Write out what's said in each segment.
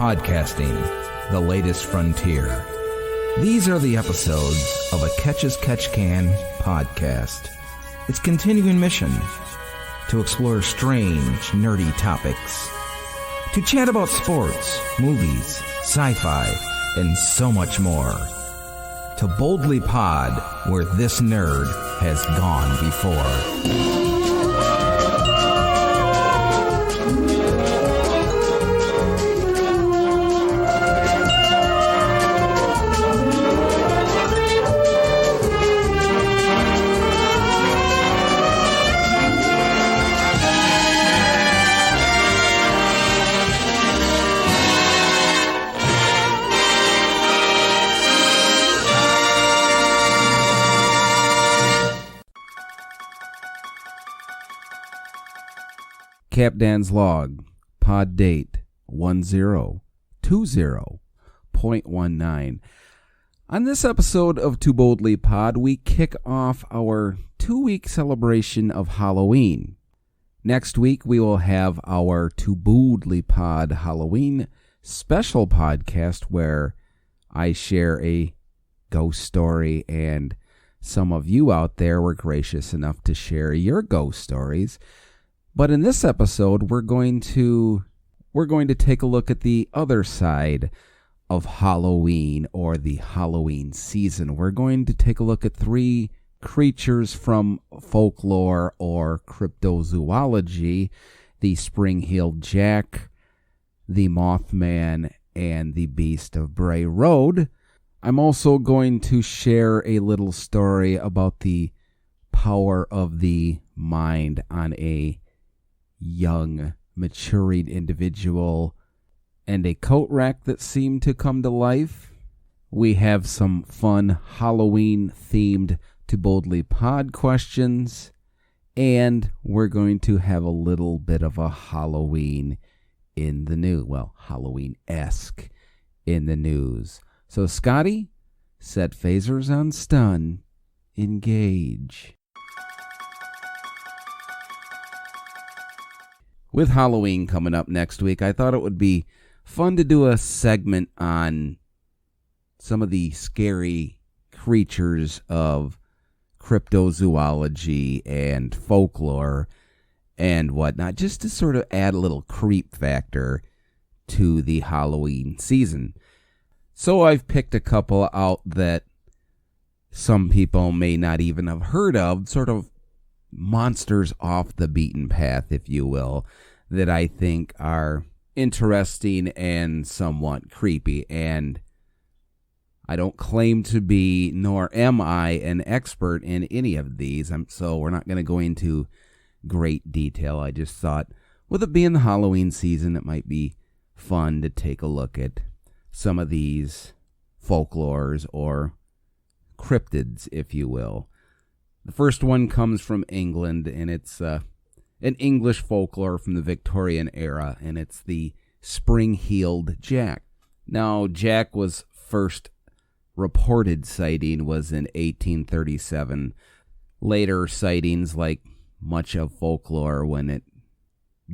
Podcasting, the latest frontier. These are the episodes of a Catch as Catch Can podcast. Its continuing mission: to explore strange, nerdy topics, to chat about sports, movies, sci-fi, and so much more. To boldly pod where this nerd has gone before. Captain's Log, pod date 1020.19. On this episode of Too Boldly Pod, we kick off our 2-week celebration of Halloween. Next week, we will have our Too Boldly Pod Halloween special podcast where I share a ghost story, and some of you out there were gracious enough to share your ghost stories. But in this episode, we're going to take a look at the other side of Halloween, or the Halloween season. We're going to take a look at 3 creatures from folklore or cryptozoology: the spring-heeled Jack, the Mothman, and the Beast of Bray Road. I'm also going to share a little story about the power of the mind on a young, maturing individual, and a coat rack that seemed to come to life. We have some fun Halloween-themed To Boldly Pod questions, and we're going to have a little bit of a Halloween in the news. Well, Halloween-esque in the news. So, Scotty, set phasers on stun. Engage. With Halloween coming up next week, I thought it would be fun to do a segment on some of the scary creatures of cryptozoology and folklore and whatnot, just to sort of add a little creep factor to the Halloween season. So I've picked a couple out that some people may not even have heard of, sort of monsters off the beaten path, if you will, that I think are interesting and somewhat creepy. And I don't claim to be, nor am I, an expert in any of these, so we're not going to go into great detail. I just thought, with it being the Halloween season, it might be fun to take a look at some of these folklores or cryptids, if you will. The first one comes from England, and it's an English folklore from the Victorian era, and it's the spring-heeled Jack. Now, Jack was first reported sighting was in 1837. Later sightings, like much of folklore when it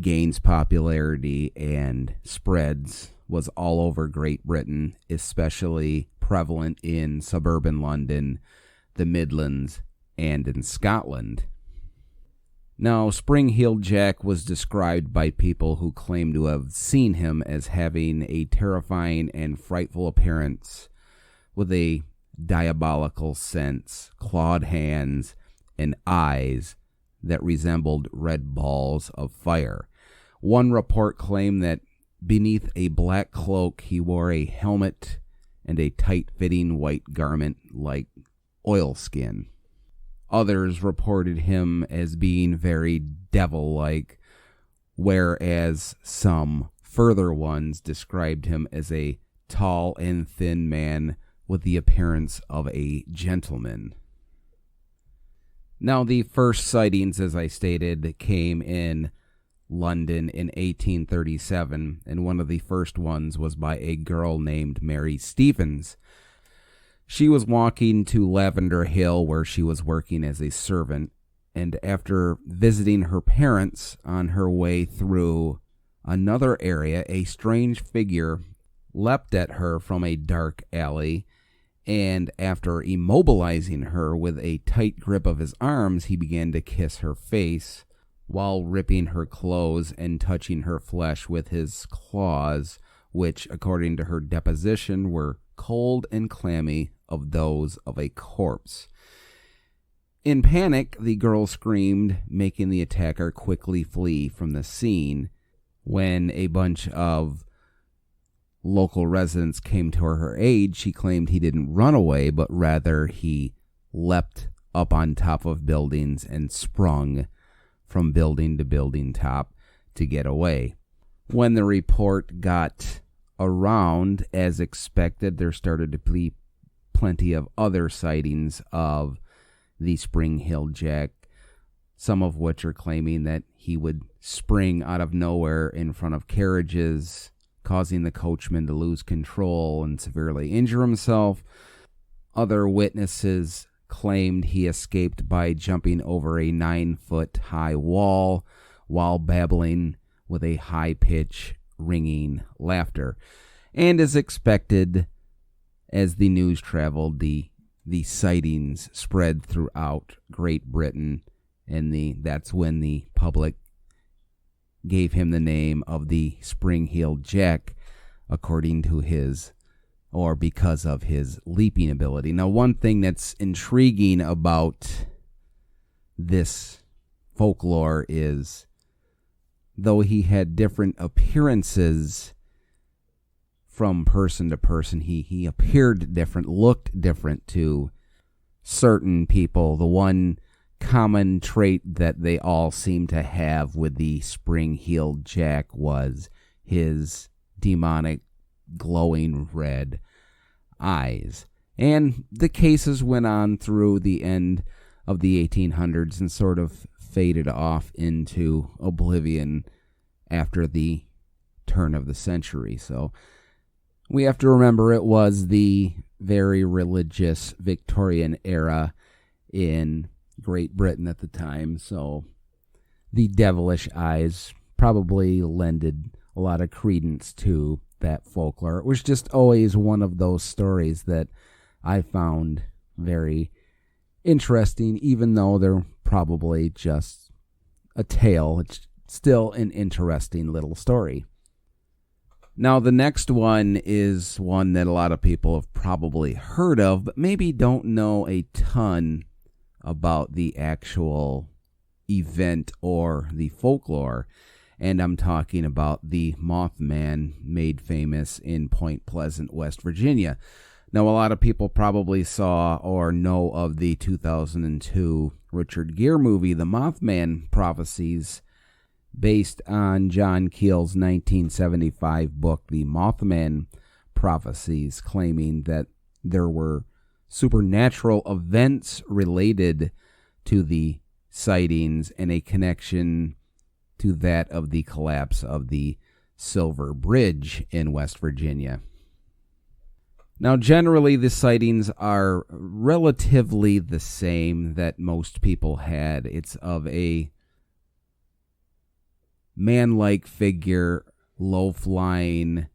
gains popularity and spreads, was all over Great Britain, especially prevalent in suburban London, the Midlands, and in Scotland. Now, spring-heeled Jack was described by people who claim to have seen him as having a terrifying and frightful appearance, with a diabolical sense, clawed hands, and eyes that resembled red balls of fire. One report claimed that beneath a black cloak he wore a helmet and a tight-fitting white garment like oilskin. Others reported him as being very devil-like, whereas some further ones described him as a tall and thin man with the appearance of a gentleman. Now, the first sightings, as I stated, came in London in 1837, and one of the first ones was by a girl named Mary Stevens. She was walking to Lavender Hill, where she was working as a servant, and after visiting her parents on her way through another area, a strange figure leapt at her from a dark alley, and after immobilizing her with a tight grip of his arms, he began to kiss her face while ripping her clothes and touching her flesh with his claws, which, according to her deposition, were cold and clammy of those of a corpse. In panic, the girl screamed, making the attacker quickly flee from the scene. When a bunch of local residents came to her aid, she claimed he didn't run away, but rather he leapt up on top of buildings and sprung from building to building top to get away. When the report got around, as expected, there started to be plenty of other sightings of the Spring Hill Jack, some of which are claiming that he would spring out of nowhere in front of carriages, causing the coachman to lose control and severely injure himself. Other witnesses claimed he escaped by jumping over a 9-foot-high wall while babbling with a high-pitched, ringing laughter. And as expected, as the news traveled, the sightings spread throughout Great Britain, and that's when the public gave him the name of the Spring-Heeled Jack, according to because of his leaping ability. Now, one thing that's intriguing about this folklore is, though he had different appearances from person to person, he appeared different, looked different to certain people. The one common trait that they all seem to have with the Spring-Heeled Jack was his demonic, glowing red eyes. And the cases went on through the end of the 1800s and sort of faded off into oblivion after the turn of the century. So we have to remember it was the very religious Victorian era in Great Britain at the time, so the devilish eyes probably lended a lot of credence to that folklore. It was just always one of those stories that I found very interesting, even though they're probably just a tale. It's still an interesting little story. Now, the next one is one that a lot of people have probably heard of, but maybe don't know a ton about the actual event or the folklore. And I'm talking about the Mothman, made famous in Point Pleasant, West Virginia. Now, a lot of people probably saw or know of the 2002 Richard Gere movie, The Mothman Prophecies, based on John Keel's 1975 book, The Mothman Prophecies, claiming that there were supernatural events related to the sightings and a connection to that of the collapse of the Silver Bridge in West Virginia. Now, generally, the sightings are relatively the same that most people had. It's of a man-like figure low-flying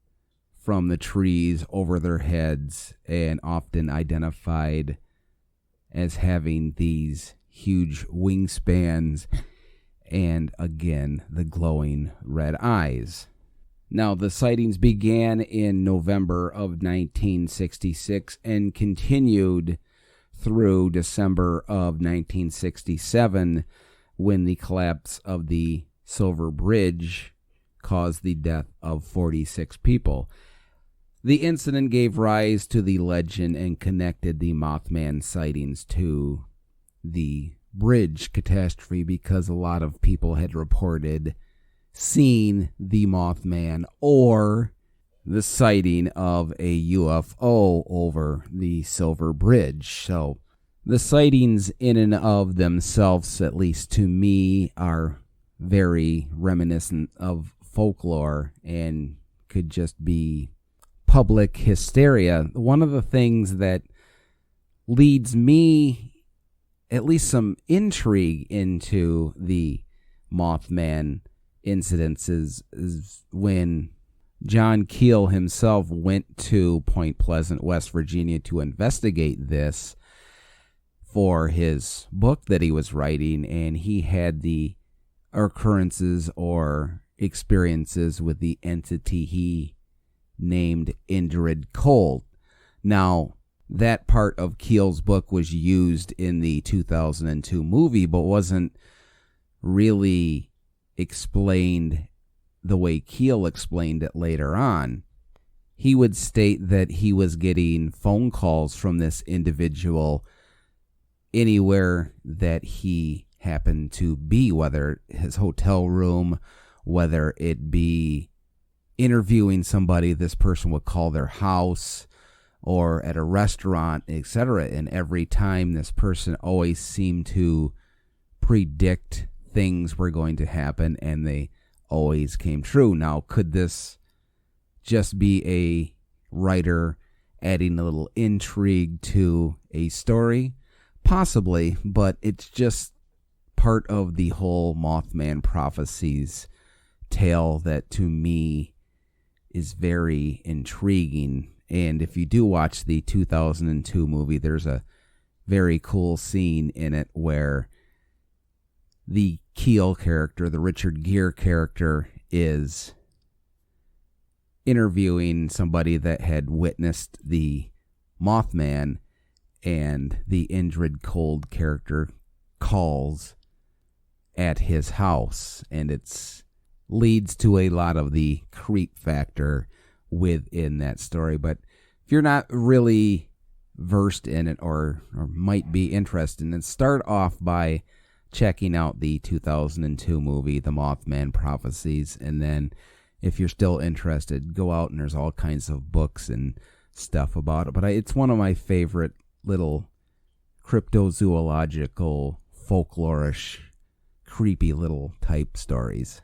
from the trees over their heads, and often identified as having these huge wingspans and, again, the glowing red eyes. Now, the sightings began in November of 1966 and continued through December of 1967, when the collapse of the Silver Bridge caused the death of 46 people. The incident gave rise to the legend and connected the Mothman sightings to the bridge catastrophe, because a lot of people had reported seeing the Mothman or the sighting of a UFO over the Silver Bridge. So the sightings in and of themselves, at least to me, are very reminiscent of folklore and could just be public hysteria. One of the things that leads me at least some intrigue into the Mothman incidents is when John Keel himself went to Point Pleasant, West Virginia to investigate this for his book that he was writing, and he had the occurrences or experiences with the entity he named Indrid Cold. Now, that part of Keel's book was used in the 2002 movie, but wasn't really explained the way Keel explained it later on. He would state that he was getting phone calls from this individual anywhere that he happened to be, whether his hotel room, whether it be interviewing somebody, this person would call their house, or at a restaurant, etc. And every time, this person always seemed to predict things were going to happen, and they always came true. Now, could this just be a writer adding a little intrigue to a story? Possibly, but it's just part of the whole Mothman prophecies tale that to me is very intriguing. And if you do watch the 2002 movie, there's a very cool scene in it where the Keel character, the Richard Gere character, is interviewing somebody that had witnessed the Mothman, and the Indrid Cold character calls at his house, and it leads to a lot of the creep factor within that story. But if you're not really versed in it or might be interested in it, start off by checking out the 2002 movie, The Mothman Prophecies, and then if you're still interested, go out and there's all kinds of books and stuff about it. But it's one of my favorite little cryptozoological, folklorish, creepy little type stories.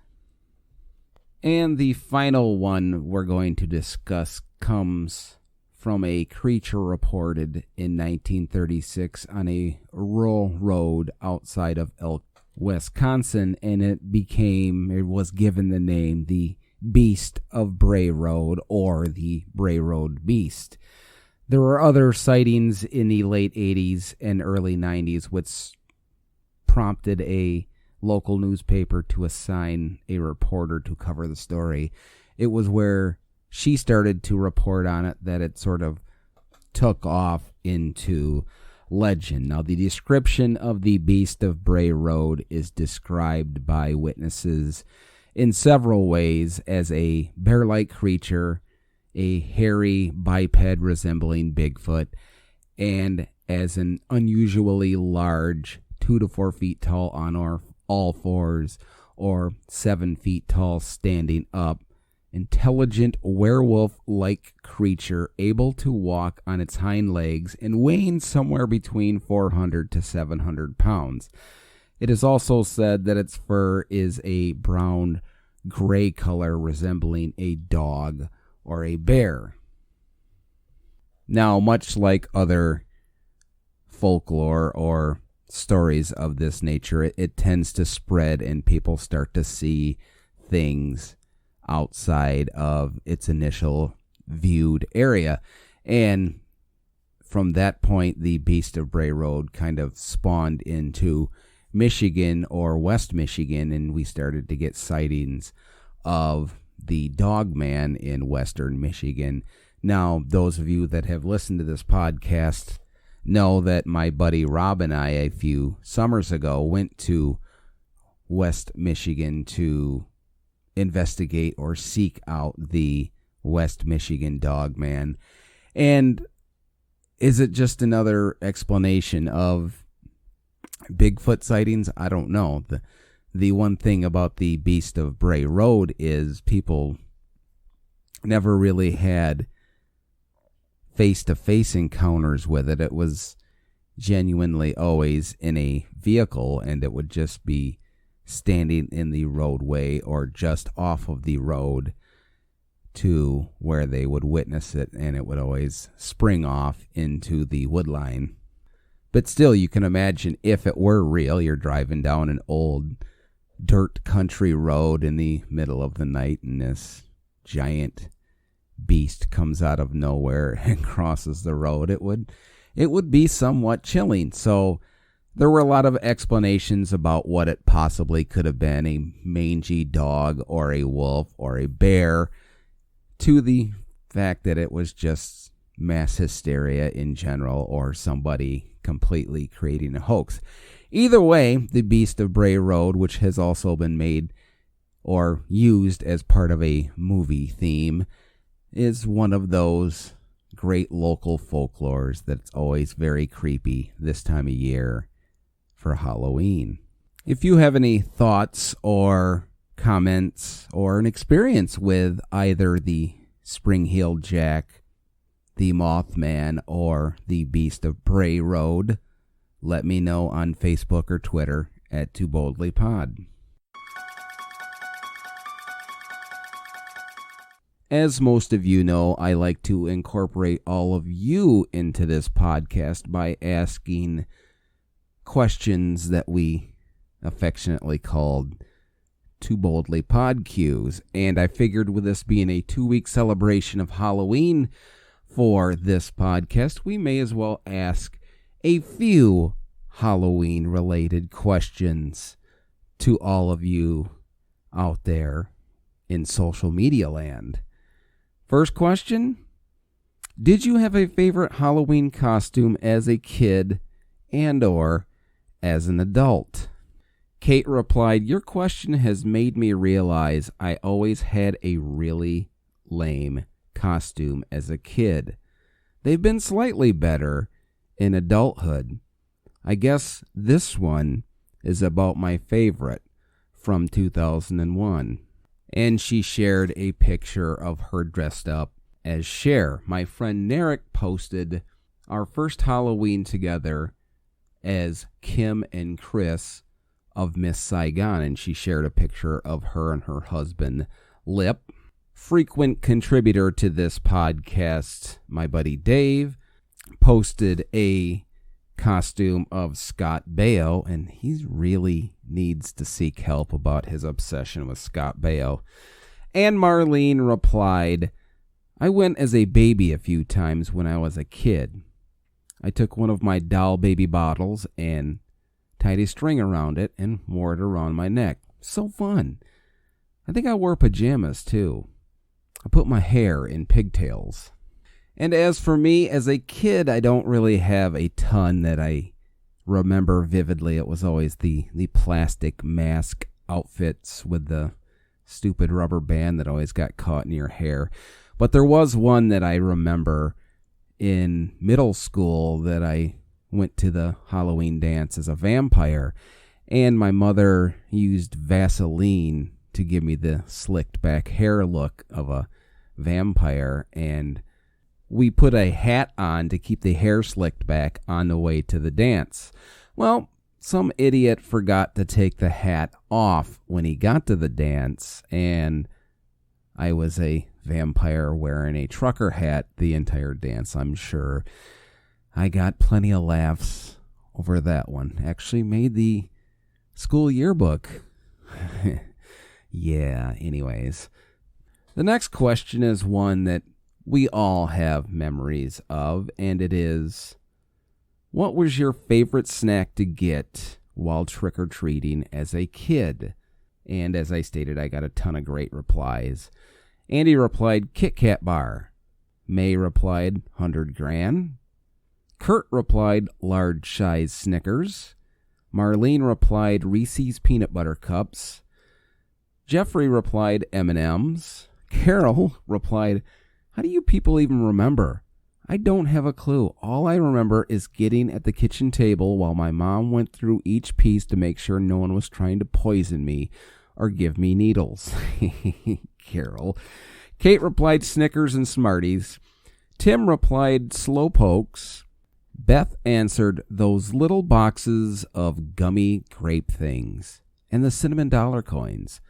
And the final one we're going to discuss comes from a creature reported in 1936 on a rural road outside of Elk, Wisconsin, and it was given the name the Beast of Bray Road, or the Bray Road Beast. There were other sightings in the late 80s and early 90s, which prompted a local newspaper to assign a reporter to cover the story. It was where she started to report on it that it sort of took off into legend. Now, the description of the Beast of Bray Road is described by witnesses in several ways as a bear-like creature, a hairy biped resembling Bigfoot, and as an unusually large 2 to 4 feet tall on all fours, or 7 feet tall standing up, intelligent werewolf-like creature able to walk on its hind legs and weighing somewhere between 400 to 700 pounds. It is also said that its fur is a brown-gray color resembling a dog or a bear. Now, much like other folklore or stories of this nature, it tends to spread and people start to see things outside of its initial viewed area. And from that point, the Beast of Bray Road kind of spawned into Michigan or West Michigan, and we started to get sightings of the Dogman in Western Michigan. Now, those of you that have listened to this podcast know that my buddy Rob and I, a few summers ago, went to West Michigan to investigate or seek out the West Michigan Dogman. And is it just another explanation of Bigfoot sightings? I don't know. The one thing about the Beast of Bray Road is people never really had face-to-face encounters with it. It was genuinely always in a vehicle, and it would just be standing in the roadway or just off of the road to where they would witness it, and it would always spring off into the woodline. But still, you can imagine if it were real, you're driving down an old dirt country road in the middle of the night, and this giant beast comes out of nowhere and crosses the road, it would be somewhat chilling. So there were a lot of explanations about what it possibly could have been, a mangy dog or a wolf or a bear, to the fact that it was just mass hysteria in general or somebody completely creating a hoax. Either way, the Beast of Bray Road, which has also been made or used as part of a movie theme, is one of those great local folklores that's always very creepy this time of year for Halloween. If you have any thoughts or comments or an experience with either the Spring-Heeled Jack, the Mothman, or the Beast of Bray Road, let me know on Facebook or Twitter at Too Boldly Pod. As most of you know, I like to incorporate all of you into this podcast by asking questions that we affectionately called Too Boldly Pod Cues. And I figured with this being a 2-week celebration of Halloween for this podcast, we may as well ask a few Halloween-related questions to all of you out there in social media land. First question, did you have a favorite Halloween costume as a kid and or as an adult? Kate replied, your question has made me realize I always had a really lame costume as a kid. They've been slightly better in adulthood. I guess this one is about my favorite from 2001. And she shared a picture of her dressed up as Cher. My friend Narek posted our first Halloween together as Kim and Chris of Miss Saigon, and she shared a picture of her and her husband, Lip. Frequent contributor to this podcast, my buddy Dave, posted a costume of Scott Baio, and he really needs to seek help about his obsession with Scott Baio. And Marlene replied, I went as a baby a few times when I was a kid. I took one of my doll baby bottles and tied a string around it and wore it around my neck. So fun. I think I wore pajamas too. I put my hair in pigtails. And as for me, as a kid, I don't really have a ton that I remember vividly. It was always the plastic mask outfits with the stupid rubber band that always got caught in your hair. But there was one that I remember in middle school that I went to the Halloween dance as a vampire. And my mother used Vaseline to give me the slicked back hair look of a vampire. And we put a hat on to keep the hair slicked back on the way to the dance. Well, some idiot forgot to take the hat off when he got to the dance, and I was a vampire wearing a trucker hat the entire dance, I'm sure. I got plenty of laughs over that one. Actually made the school yearbook. Yeah, anyways. The next question is one that we all have memories of, and it is, what was your favorite snack to get while trick-or-treating as a kid? And as I stated, I got a ton of great replies. Andy replied, Kit Kat bar. May replied, 100 grand. Kurt replied, large size Snickers. Marlene replied, Reese's peanut butter cups. Jeffrey replied, M&M's. Carol replied, how do you people even remember? I don't have a clue. All I remember is getting at the kitchen table while my mom went through each piece to make sure no one was trying to poison me or give me needles. Carol. Kate replied Snickers and Smarties. Tim replied Slowpokes. Beth answered those little boxes of gummy grape things and the cinnamon dollar coins.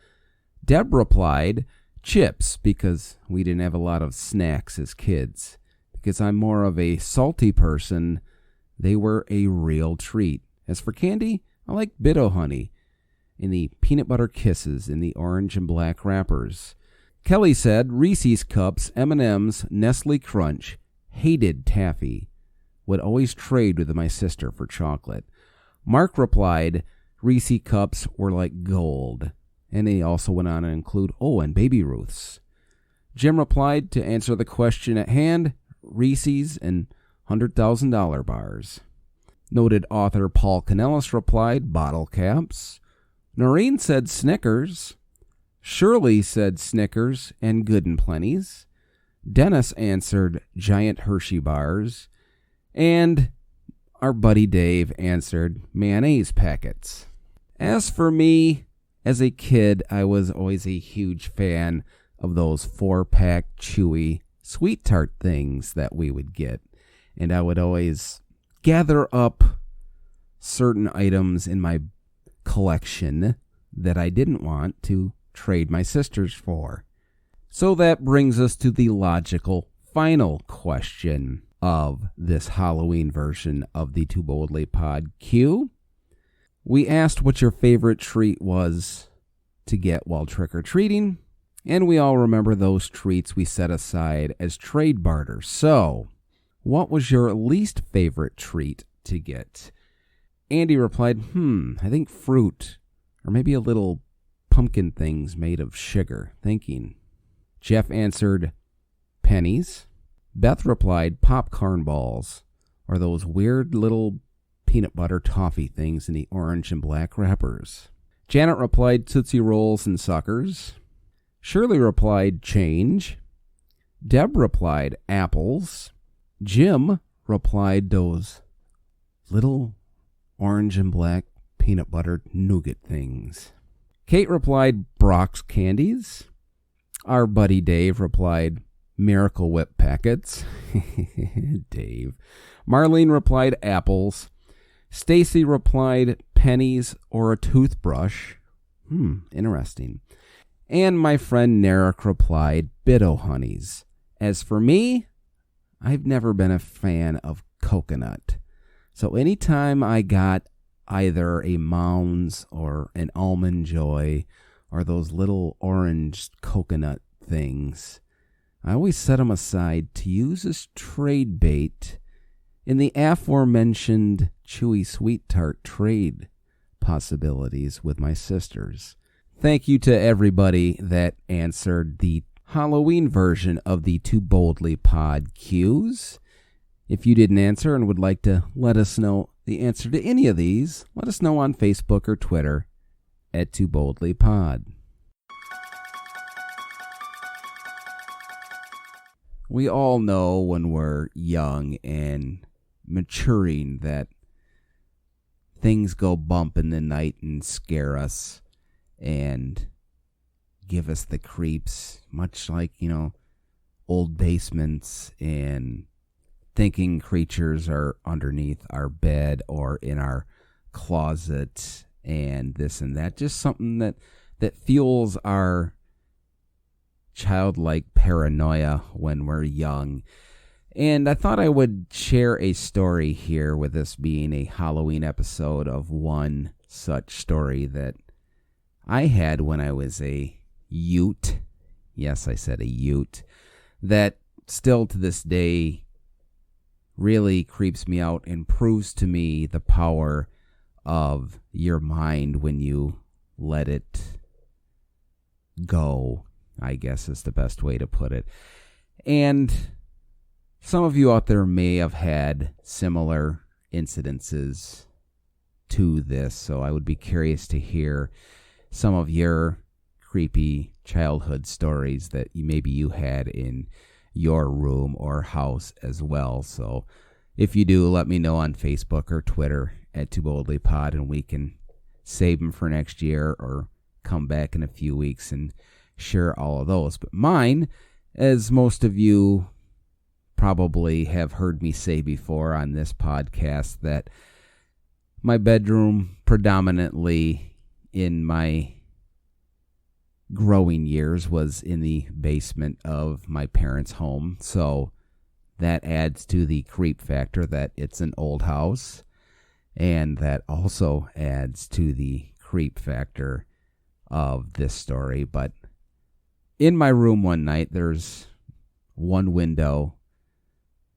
Deb replied chips, because we didn't have a lot of snacks as kids. Because I'm more of a salty person, they were a real treat. As for candy, I like Bit-O Honey in the peanut butter kisses in the orange and black wrappers. Kelly said Reese's Cups, M&M's, Nestle Crunch, hated taffy. Would always trade with my sister for chocolate. Mark replied Reese's Cups were like gold. And he also went on to include, and Baby Ruths. Jim replied, to answer the question at hand, Reese's and $100,000 bars. Noted author Paul Canellis replied, bottle caps. Noreen said Snickers. Shirley said Snickers and Good and Plenty's. Dennis answered giant Hershey bars. And our buddy Dave answered mayonnaise packets. As for me, as a kid, I was always a huge fan of those 4-pack chewy sweet tart things that we would get. And I would always gather up certain items in my collection that I didn't want to trade my sisters for. So that brings us to the logical final question of this Halloween version of the Too Boldly Pod Q. We asked what your favorite treat was to get while trick-or-treating, and we all remember those treats we set aside as trade barter. So, what was your least favorite treat to get? Andy replied, I think fruit, or maybe a little pumpkin things made of sugar. Thinking. Jeff answered, pennies. Beth replied, popcorn balls, or those weird little peanut butter toffee things in the orange and black wrappers. Janet replied, Tootsie Rolls and suckers. Shirley replied, change. Deb replied, apples. Jim replied, those little orange and black peanut butter nougat things. Kate replied, Brock's candies. Our buddy Dave replied, Miracle Whip packets. Dave. Marlene replied, apples. Stacy replied, pennies or a toothbrush. Interesting. And my friend Narek replied, Bitto honeys. As for me, I've never been a fan of coconut. So anytime I got either a Mounds or an Almond Joy or those little orange coconut things, I always set them aside to use as trade bait in the aforementioned chewy sweet tart trade possibilities with my sisters. Thank you to everybody that answered the Halloween version of the Too Boldly Pod Qs. If you didn't answer and would like to let us know the answer to any of these, let us know on Facebook or Twitter at Too Boldly Pod. We all know when we're young and maturing that things go bump in the night and scare us and give us the creeps, much like, old basements and thinking creatures are underneath our bed or in our closet and this and that. Just something that fuels our childlike paranoia when we're young. And I thought I would share a story here, with this being a Halloween episode, of one such story that I had when I was a Ute. Yes, I said a Ute. That still to this day really creeps me out and proves to me the power of your mind when you let it go, I guess is the best way to put it. And some of you out there may have had similar incidences to this, so I would be curious to hear some of your creepy childhood stories that maybe you had in your room or house as well. So if you do, let me know on Facebook or Twitter at Too Boldly Pod, and we can save them for next year or come back in a few weeks and share all of those. But mine, as most of you probably have heard me say before on this podcast, that my bedroom predominantly in my growing years was in the basement of my parents' home. So that adds to the creep factor that it's an old house. And that also adds to the creep factor of this story. But in my room one night, there's one window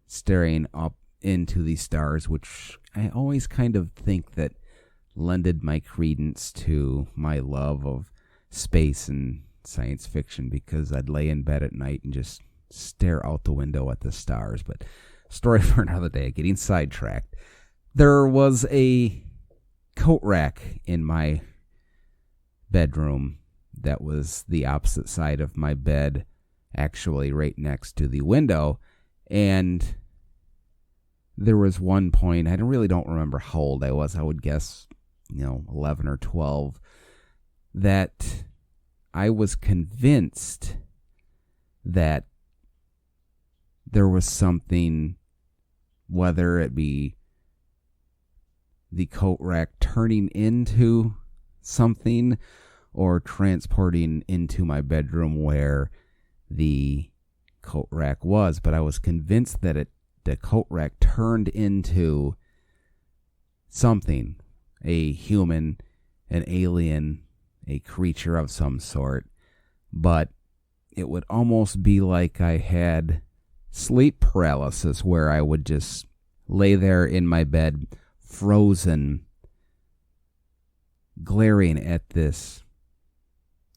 staring up into the stars, which I always kind of think that lended my credence to my love of space and science fiction, because I'd lay in bed at night and just stare out the window at the stars. But story for another day, getting sidetracked. There was a coat rack in my bedroom that was the opposite side of my bed, actually right next to the window. And there was one point, I really don't remember how old I was, I would guess, 11 or 12, that I was convinced that there was something, whether it be the coat rack turning into something or transporting into my bedroom where the coat rack was, but I was convinced that the coat rack turned into something, a human, an alien, a creature of some sort. But it would almost be like I had sleep paralysis, where I would just lay there in my bed, frozen, glaring at this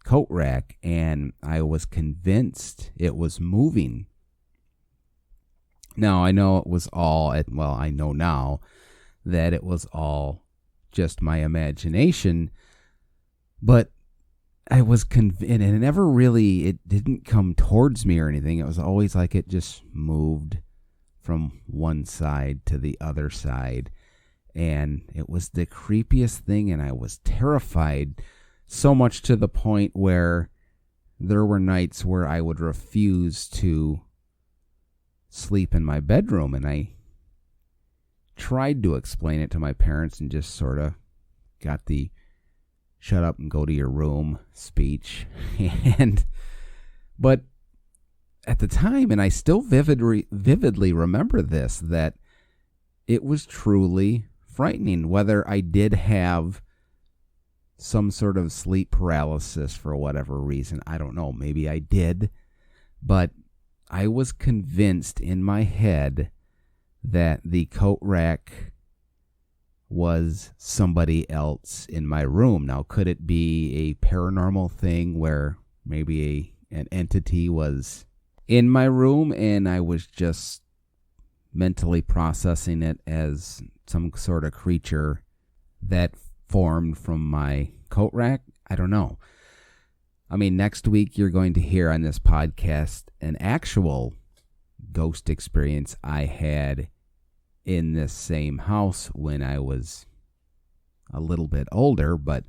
coat rack, and I was convinced it was moving. Now, I know it was all, I know now that it was all just my imagination, but I was convinced, and it didn't come towards me or anything. It was always like it just moved from one side to the other side, and it was the creepiest thing, and I was terrified, so much to the point where there were nights where I would refuse to sleep in my bedroom, and I tried to explain it to my parents and just sort of got the shut up and go to your room speech. But at the time, and I still vividly remember this, that it was truly frightening. Whether I did have some sort of sleep paralysis for whatever reason, I don't know. Maybe I did, but I was convinced in my head that the coat rack was somebody else in my room. Now, could it be a paranormal thing where maybe an entity was in my room and I was just mentally processing it as some sort of creature that formed from my coat rack? I don't know. I mean, next week you're going to hear on this podcast an actual ghost experience I had in this same house when I was a little bit older, but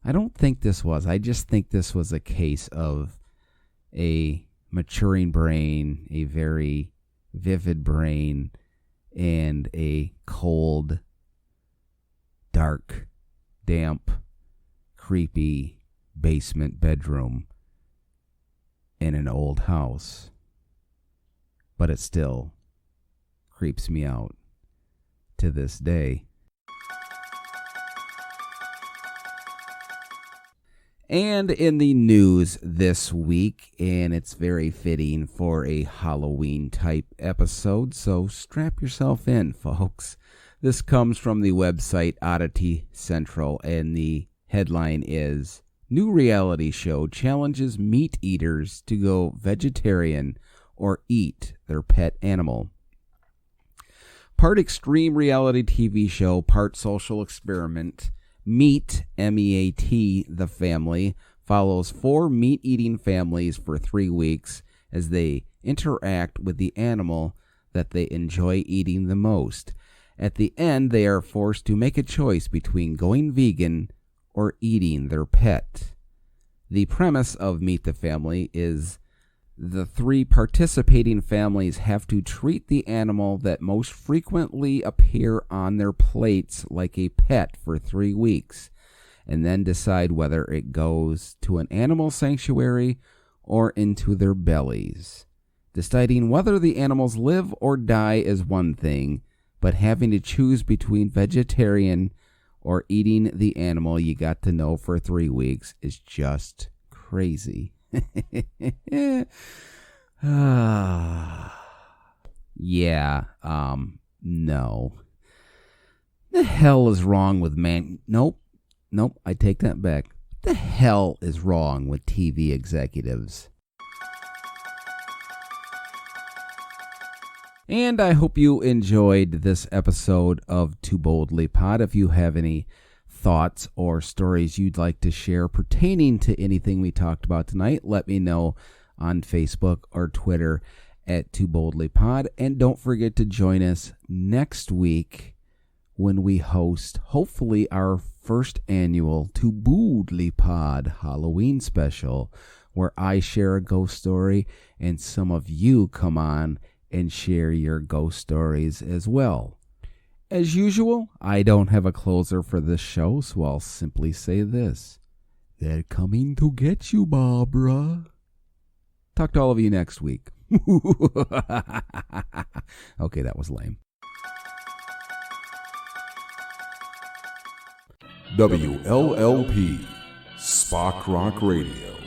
I don't think this was. I just think this was a case of a maturing brain, a very vivid brain, and a cold, dark, damp, creepy basement bedroom in an old house. But it still creeps me out to this day. And in the news this week, and it's very fitting for a Halloween type episode, so strap yourself in, folks. This comes from the website Oddity Central, and the headline is, "New reality show challenges meat eaters to go vegetarian or eat their pet animal." Part extreme reality TV show, part social experiment, Meat, M-E-A-T, the family, follows 4 meat-eating families for 3 weeks as they interact with the animal that they enjoy eating the most. At the end, they are forced to make a choice between going vegan or eating their pet. The premise of Meet the Family is the 3 participating families have to treat the animal that most frequently appear on their plates like a pet for 3 weeks, and then decide whether it goes to an animal sanctuary or into their bellies. Deciding whether the animals live or die is one thing, but having to choose between vegetarian or eating the animal you got to know for 3 weeks is just crazy. Yeah, no. The hell is wrong with Nope, I take that back. The hell is wrong with TV executives? And I hope you enjoyed this episode of Too Boldly Pod. If you have any thoughts or stories you'd like to share pertaining to anything we talked about tonight, let me know on Facebook or Twitter at Too Boldly Pod. And don't forget to join us next week when we host, hopefully, our first annual Too Boldly Pod Halloween special, where I share a ghost story and some of you come on and share your ghost stories as well. As usual, I don't have a closer for this show, so I'll simply say this. They're coming to get you, Barbara. Talk to all of you next week. Okay, that was lame. WLLP Spock Rock Radio.